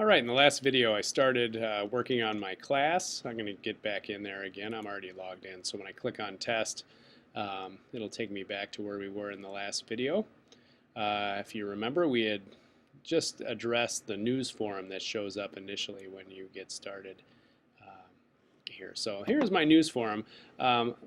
All right, in the last video I started working on my class. I'm going to get back in there again. I'm already logged in, so when I click on test, it'll take me back to where we were in the last video. If you remember, we had just addressed the news forum that shows up initially when you get started here. So here's my news forum.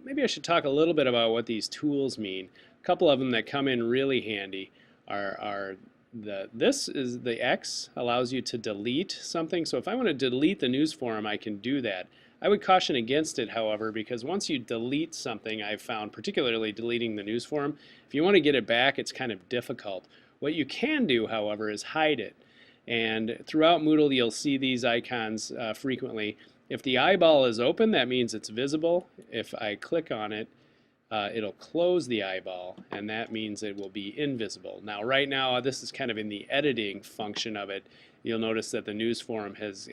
Maybe I should talk a little bit about what these tools mean. A couple of them that come in really handy are this is the X allows you to delete something. So if I want to delete the news forum, I can do that. I would caution against it, however, because once you delete something, I've found, particularly deleting the news forum, if you want to get it back, it's kind of difficult. What you can do, however, is hide it. And throughout Moodle, you'll see these icons frequently. If the eyeball is open, that means it's visible. If I click on it, it'll close the eyeball, and that means it will be invisible. Now, right now, this is kind of in the editing function of it. You'll notice that the news forum has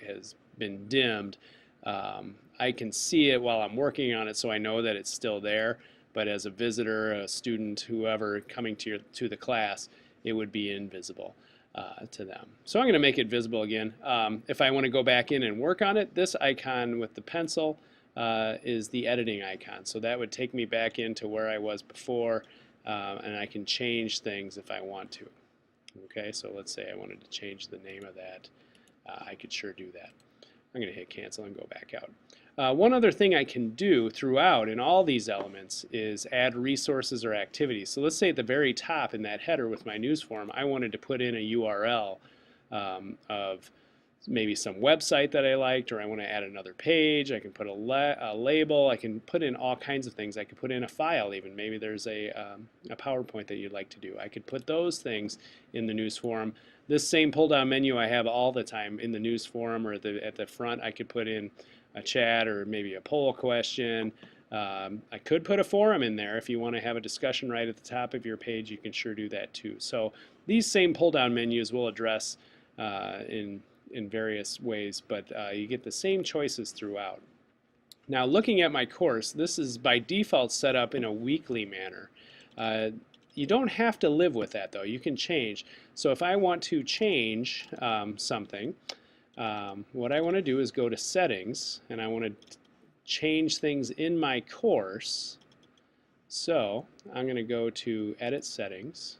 been dimmed. I can see it while I'm working on it, so I know that it's still there. But as a visitor, a student, whoever coming to the class, it would be invisible to them. So I'm going to make it visible again. If I want to go back in and work on it, this icon with the pencil is the editing icon. So that would take me back into where I was before, and I can change things if I want to. Okay, so let's say I wanted to change the name of that. I could sure do that. I'm going to hit cancel and go back out. One other thing I can do throughout in all these elements is add resources or activities. So let's say at the very top in that header with my news form, I wanted to put in a URL of maybe some website that I liked, or I want to add another page. I can put a label. I can put in all kinds of things. I could put in a file even. Maybe there's a PowerPoint that you'd like to do. I could put those things in the news forum. This same pull-down menu I have all the time in the news forum, or at the front I could put in a chat or maybe a poll question. I could put a forum in there. If you want to have a discussion right at the top of your page, you can sure do that too. So these same pull-down menus will address in various ways, but you get the same choices throughout. Now, looking at my course, this is by default set up in a weekly manner. You don't have to live with that, though. You can change. So if I want to change something, what I want to do is go to settings, and I want to change things in my course. So I'm going to go to edit settings,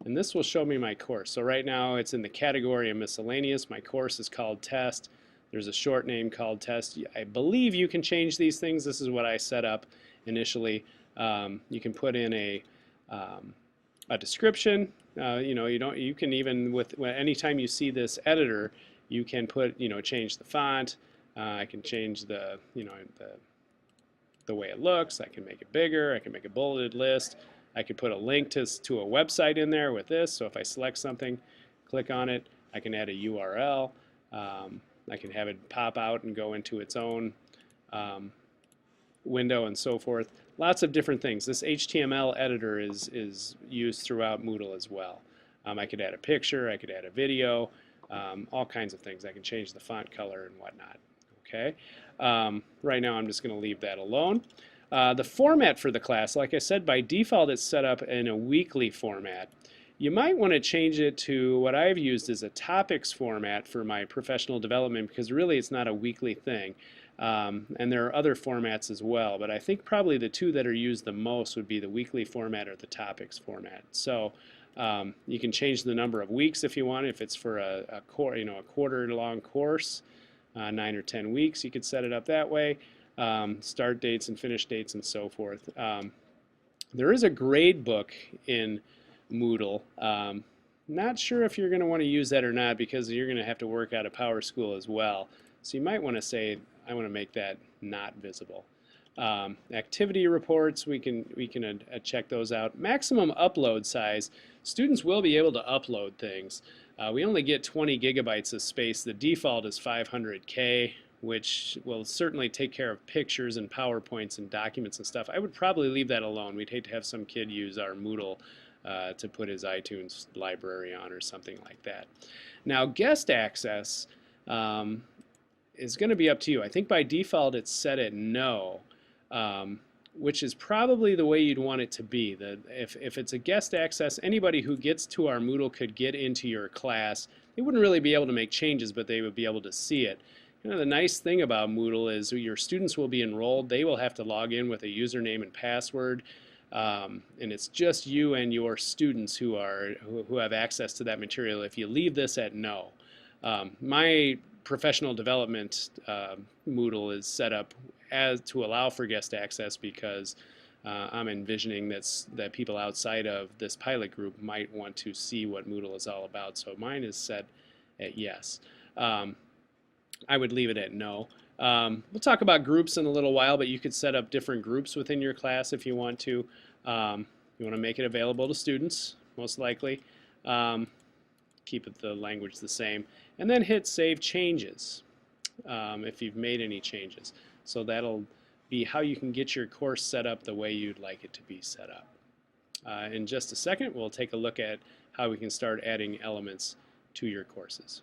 and this will show me my course. So right now it's in the category of miscellaneous. My course is called test. There's a short name called test. I believe you can change these things. This is what I set up initially. You can put in a description. You can even anytime you see this editor, you can put change the font. I can change the way it looks. I can make it bigger. I can make a bulleted list. I could put a link to a website in there with this. So if I select something, click on it, I can add a URL. I can have it pop out and go into its own window and so forth. Lots of different things. This HTML editor is used throughout Moodle as well. I could add a picture, I could add a video, all kinds of things. I can change the font color and whatnot. Okay. Right now I'm just going to leave that alone. The format for the class, like I said, by default it's set up in a weekly format. You might want to change it to what I've used as a topics format for my professional development, because really it's not a weekly thing. And there are other formats as well, but I think probably the two that are used the most would be the weekly format or the topics format. So you can change the number of weeks if you want. If it's for a quarter-long course, 9 or 10 weeks, you could set it up that way. Start dates and finish dates and so forth. There is a grade book in Moodle. Not sure if you're going to want to use that or not, because you're going to have to work out of PowerSchool as well. So you might want to say, I want to make that not visible. Activity reports, we can check those out. Maximum upload size. Students will be able to upload things. We only get 20 gigabytes of space. The default is 500K, which will certainly take care of pictures and PowerPoints and documents and stuff. I would probably leave that alone. We'd hate to have some kid use our Moodle to put his iTunes library on or something like that. Now, guest access is going to be up to you. I think by default it's set at no. which is probably the way you'd want it to be. If it's a guest access, anybody who gets to our Moodle could get into your class. They wouldn't really be able to make changes, but they would be able to see it. The nice thing about Moodle is your students will be enrolled. They will have to log in with a username and password. And it's just you and your students who have access to that material if you leave this at no. My professional development Moodle is set up to allow for guest access because I'm envisioning that people outside of this pilot group might want to see what Moodle is all about. So mine is set at yes. I would leave it at no. We'll talk about groups in a little while, but you could set up different groups within your class if you want to. You want to make it available to students, most likely. Keep the language the same. And then hit Save Changes if you've made any changes. So that'll be how you can get your course set up the way you'd like it to be set up. In just a second, we'll take a look at how we can start adding elements to your courses.